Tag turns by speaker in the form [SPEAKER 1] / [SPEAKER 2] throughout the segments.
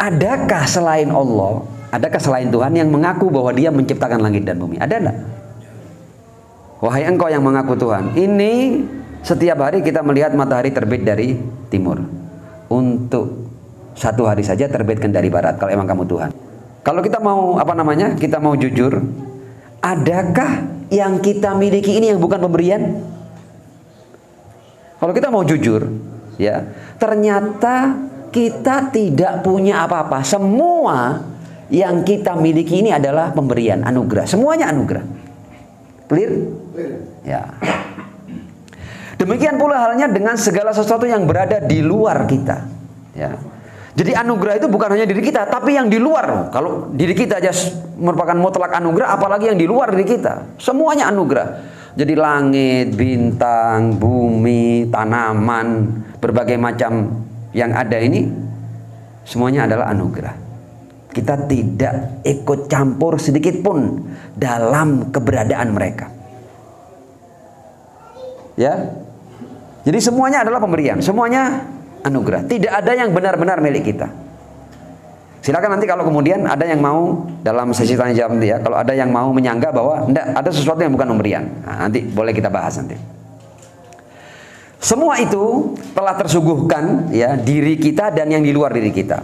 [SPEAKER 1] Adakah selain Allah, adakah selain Tuhan yang mengaku bahwa dia menciptakan langit dan bumi? Ada enggak? Wahai engkau yang mengaku Tuhan, ini setiap hari kita melihat matahari terbit dari timur. Untuk satu hari saja terbitkan dari barat, kalau emang kamu Tuhan. Kalau kita mau, kita mau jujur, adakah yang kita miliki ini yang bukan pemberian? Kalau kita mau jujur, ya, ternyata kita tidak punya apa-apa. Semua yang kita miliki ini adalah pemberian, anugerah. Semuanya anugerah. Clear? Ya. Demikian pula halnya dengan segala sesuatu yang berada di luar kita. Ya. Jadi anugerah itu bukan hanya diri kita, tapi yang di luar. Kalau diri kita aja merupakan mutlak anugerah, apalagi yang di luar diri kita. Semuanya anugerah. Jadi langit, bintang, bumi, tanaman, berbagai macam yang ada ini semuanya adalah anugerah. Kita tidak ikut campur sedikit pun dalam keberadaan mereka. Ya. Jadi semuanya adalah pemberian, semuanya anugerah. Tidak ada yang benar-benar milik kita. Silakan nanti kalau kemudian ada yang mau dalam sesi tanya jawab nanti ya, kalau ada yang mau menyanggah bahwa enggak, ada sesuatu yang bukan pemberian. Nah, nanti boleh kita bahas nanti. Semua itu telah tersuguhkan ya diri kita dan yang di luar diri kita.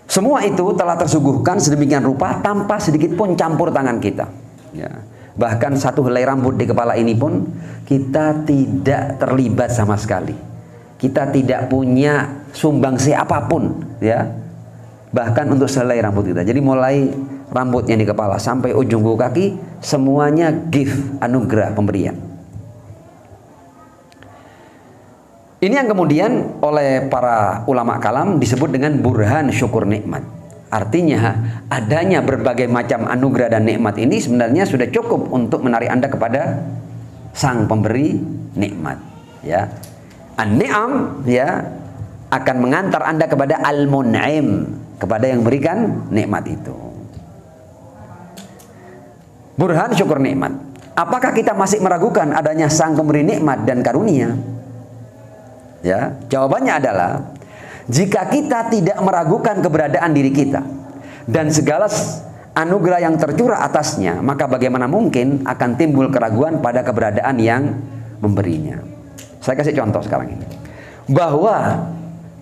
[SPEAKER 1] Semua itu telah tersuguhkan sedemikian rupa tanpa sedikit pun campur tangan kita. Ya. Bahkan satu helai rambut di kepala ini pun kita tidak terlibat sama sekali. Kita tidak punya sumbangsi apapun, ya. Bahkan untuk sehelai rambut kita. Jadi mulai rambutnya di kepala sampai ujung kuku kaki semuanya gift, anugerah, pemberian. Ini yang kemudian oleh para ulama kalam disebut dengan burhan syukur nikmat. Artinya adanya berbagai macam anugerah dan nikmat ini sebenarnya sudah cukup untuk menarik Anda kepada sang pemberi nikmat. Ya, an-ni'am ya akan mengantar Anda kepada al-mun'im, kepada yang berikan nikmat itu. Burhan syukur nikmat. Apakah kita masih meragukan adanya sang pemberi nikmat dan karunia? Ya, jawabannya adalah jika kita tidak meragukan keberadaan diri kita dan segala anugerah yang tercurah atasnya, maka bagaimana mungkin akan timbul keraguan pada keberadaan yang memberinya. Saya kasih contoh sekarang ini. Bahwa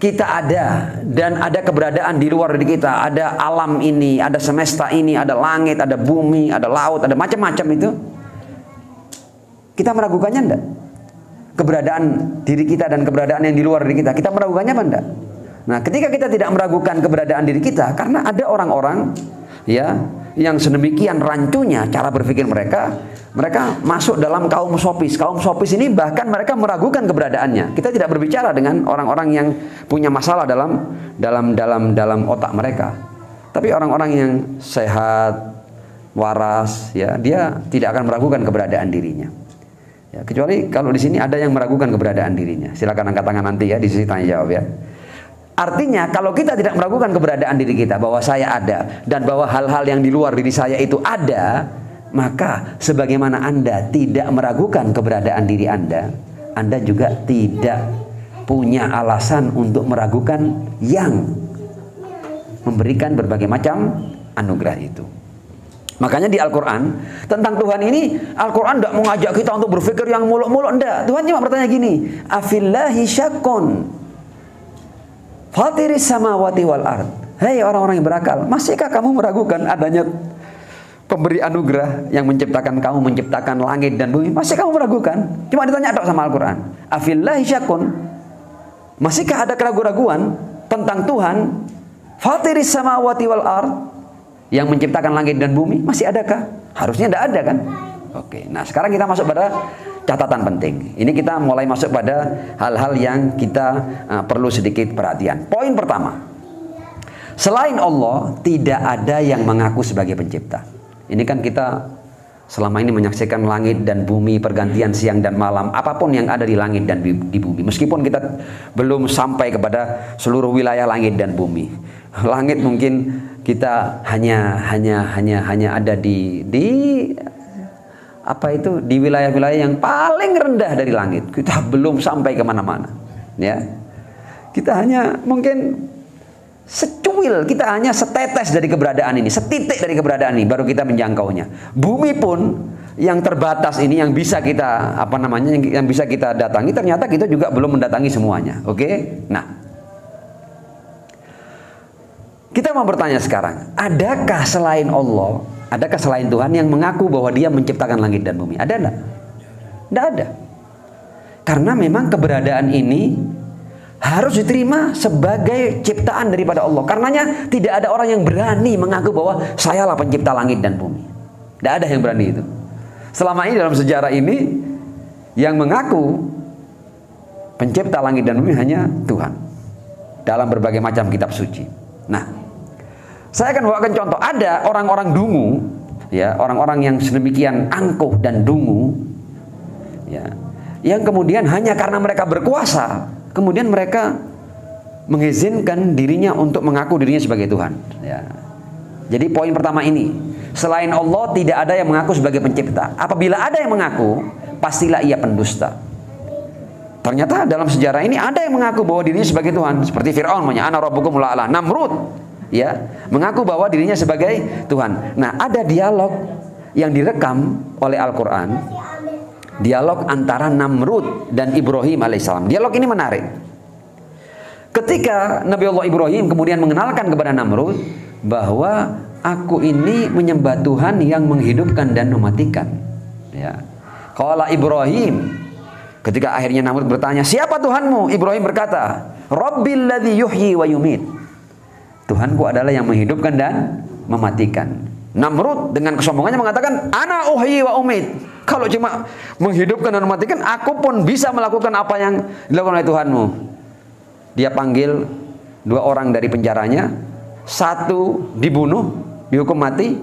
[SPEAKER 1] kita ada dan ada keberadaan di luar diri kita, ada alam ini, ada semesta ini, ada langit, ada bumi, ada laut, ada macam-macam itu. Kita meragukannya enggak? Keberadaan diri kita dan keberadaan yang di luar diri kita, kita meragukannya apa enggak? Nah, ketika kita tidak meragukan keberadaan diri kita, karena ada orang-orang ya yang sedemikian rancunya cara berpikir mereka masuk dalam kaum sofis. Kaum sofis ini bahkan mereka meragukan keberadaannya. Kita tidak berbicara dengan orang-orang yang punya masalah dalam otak mereka. Tapi orang-orang yang sehat, waras, ya, dia tidak akan meragukan keberadaan dirinya. Ya, kecuali kalau di sini ada yang meragukan keberadaan dirinya. Silakan angkat tangan nanti ya di sisi tanya jawab ya. Artinya kalau kita tidak meragukan keberadaan diri kita bahwa saya ada dan bahwa hal-hal yang di luar diri saya itu ada, maka sebagaimana Anda tidak meragukan keberadaan diri Anda juga tidak punya alasan untuk meragukan yang memberikan berbagai macam anugerah itu. Makanya di Al-Quran tentang Tuhan ini, Al-Quran tidak mengajak kita untuk berpikir yang muluk-muluk, enggak. Tuhan cuma bertanya gini, afillahi syakkun fatiris samawati wal ard. Hei orang-orang yang berakal, masihkah kamu meragukan adanya pemberi anugerah yang menciptakan kamu, menciptakan langit dan bumi? Masih kamu meragukan? Cuma ditanya dok sama Al-Quran, afillahi syakkun, masihkah ada keraguan-raguan tentang Tuhan fatiris samawati wal ard, yang menciptakan langit dan bumi? Masih adakah? Harusnya tidak ada kan? Oke, nah sekarang kita masuk pada catatan penting. Ini kita mulai masuk pada hal-hal yang kita perlu sedikit perhatian. Poin pertama, selain Allah tidak ada yang mengaku sebagai pencipta. Ini kan kita selama ini menyaksikan langit dan bumi, pergantian siang dan malam, apapun yang ada di langit dan di bumi. Meskipun kita belum sampai kepada seluruh wilayah langit dan bumi. Langit mungkin kita hanya ada di apa itu, di wilayah-wilayah yang paling rendah dari langit. Kita belum sampai kemana-mana, ya. Kita hanya mungkin secuil, kita hanya setetes dari keberadaan ini, setitik dari keberadaan ini, baru kita menjangkaunya. Bumi pun yang terbatas ini, yang bisa kita yang bisa kita datangi, ternyata kita juga belum mendatangi semuanya. Oke? Nah, kita mau bertanya sekarang, adakah selain Allah, adakah selain Tuhan yang mengaku bahwa Dia menciptakan langit dan bumi? Ada enggak? Tidak ada. Karena memang keberadaan ini harus diterima sebagai ciptaan daripada Allah. Karenanya tidak ada orang yang berani mengaku bahwa sayalah pencipta langit dan bumi. Tidak ada yang berani itu. Selama ini dalam sejarah ini yang mengaku pencipta langit dan bumi hanya Tuhan dalam berbagai macam kitab suci. Nah, saya akan bawakan contoh. Ada orang-orang dungu, ya, orang-orang yang sedemikian angkuh dan dungu, ya, yang kemudian hanya karena mereka berkuasa, kemudian mereka mengizinkan dirinya untuk mengaku dirinya sebagai Tuhan. Ya. Jadi poin pertama ini, selain Allah tidak ada yang mengaku sebagai pencipta. Apabila ada yang mengaku, pastilah ia pendusta. Ternyata dalam sejarah ini ada yang mengaku bahwa dirinya sebagai Tuhan, seperti Fir'aun, ana rabbukumul a'la. Namrud, ya, mengaku bahwa dirinya sebagai Tuhan. Nah, ada dialog yang direkam oleh Al-Quran, dialog antara Namrud dan Ibrahim alaihissalam. Dialog ini menarik. Ketika Nabi Allah Ibrahim kemudian mengenalkan kepada Namrud bahwa aku ini menyembah Tuhan yang menghidupkan dan mematikan. Ya. Qala Ibrahim, ketika akhirnya Namrud bertanya, siapa Tuhanmu? Ibrahim berkata, Rabbil ladzi yuhyi wa yumit. Tuhanku adalah yang menghidupkan dan mematikan. Namrud dengan kesombongannya mengatakan, ana uhyi wa umit. Kalau cuma menghidupkan dan mematikan, aku pun bisa melakukan apa yang dilakukan oleh Tuhanmu. Dia panggil 2 orang dari penjaranya, 1 dibunuh, dihukum mati,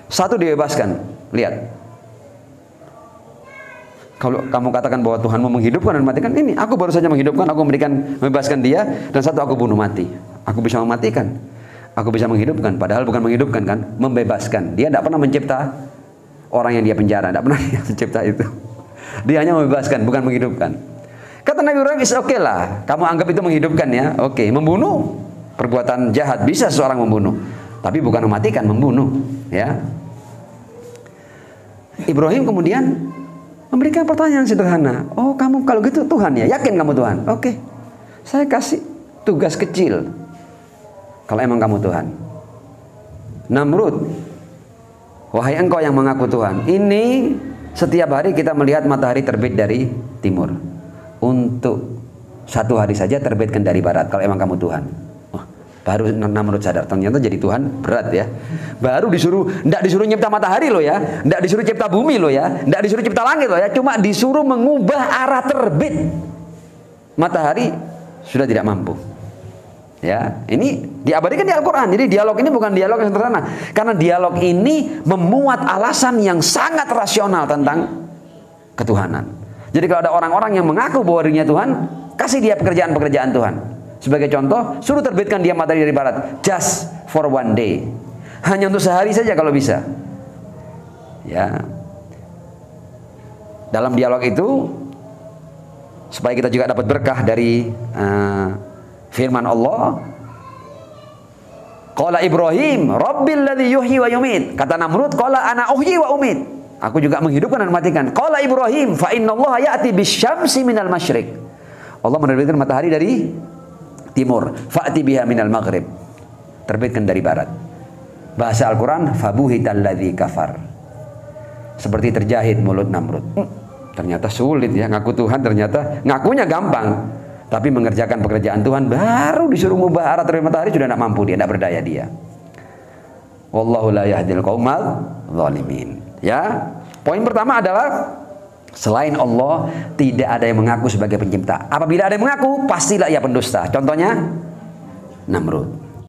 [SPEAKER 1] 1 dibebaskan. Lihat, kalau kamu katakan bahwa Tuhanmu menghidupkan dan mematikan, ini aku baru saja menghidupkan, aku membebaskan dia, dan 1 aku bunuh mati. Aku bisa mematikan, aku bisa menghidupkan, padahal bukan menghidupkan kan, membebaskan. Dia tidak pernah mencipta orang yang dia penjara, tidak pernah mencipta itu. Dia hanya membebaskan, bukan menghidupkan. Kata Nabi Ibrahim, oke lah, kamu anggap itu menghidupkan ya, oke. Membunuh, perbuatan jahat, bisa seseorang membunuh, tapi bukan mematikan, membunuh, ya. Ibrahim kemudian memberikan pertanyaan sederhana. Oh, kamu kalau gitu Tuhan ya? Yakin kamu Tuhan? Oke, saya kasih tugas kecil. Kalau emang kamu Tuhan, Namrud, wahai engkau yang mengaku Tuhan, ini setiap hari kita melihat matahari terbit dari timur. Untuk 1 hari saja terbitkan dari barat. Kalau emang kamu Tuhan. Wah, baru Namrud sadar, ternyata jadi Tuhan berat ya. Baru tidak disuruh nyipta matahari loh ya, tidak disuruh cipta bumi loh ya, tidak disuruh cipta langit loh ya, cuma disuruh mengubah arah terbit matahari, sudah tidak mampu. Ya, ini diabadikan di Al-Quran. Jadi dialog ini bukan dialog yang sederhana, karena dialog ini memuat alasan yang sangat rasional tentang ketuhanan. Jadi kalau ada orang-orang yang mengaku bahwa dirinya Tuhan, kasih dia pekerjaan-pekerjaan Tuhan. Sebagai contoh, suruh terbitkan dia matahari dari barat, just for 1 day, hanya untuk sehari saja kalau bisa. Ya, dalam dialog itu, supaya kita juga dapat berkah dari firman Allah. Qala Ibrahim, Rabbil ladzi yuhyi wa yumit. Kata Namrud, qala ana uhyi wa umit. Aku juga menghidupkan dan mematikan. Qala Ibrahim, fa innallaha ya'ti bisyamsi minal masyriq. Allah menerbitkan matahari dari timur. Fa'ti biha minal maghrib. Terbitkan dari barat. Bahasa Al-Quran, fabuhital ladzi kafar. Seperti terjahit mulut Namrud. Ternyata sulit ya, ngaku Tuhan ternyata ngakunya gampang. Tapi mengerjakan pekerjaan Tuhan, baru disuruh mengubah arah terbit matahari sudah tidak mampu dia, tidak berdaya dia. Wallahu la yahdil qaumal zalimin. Ya, poin pertama adalah selain Allah tidak ada yang mengaku sebagai pencipta. Apabila ada yang mengaku, pastilah ia pendusta. Contohnya Namrud.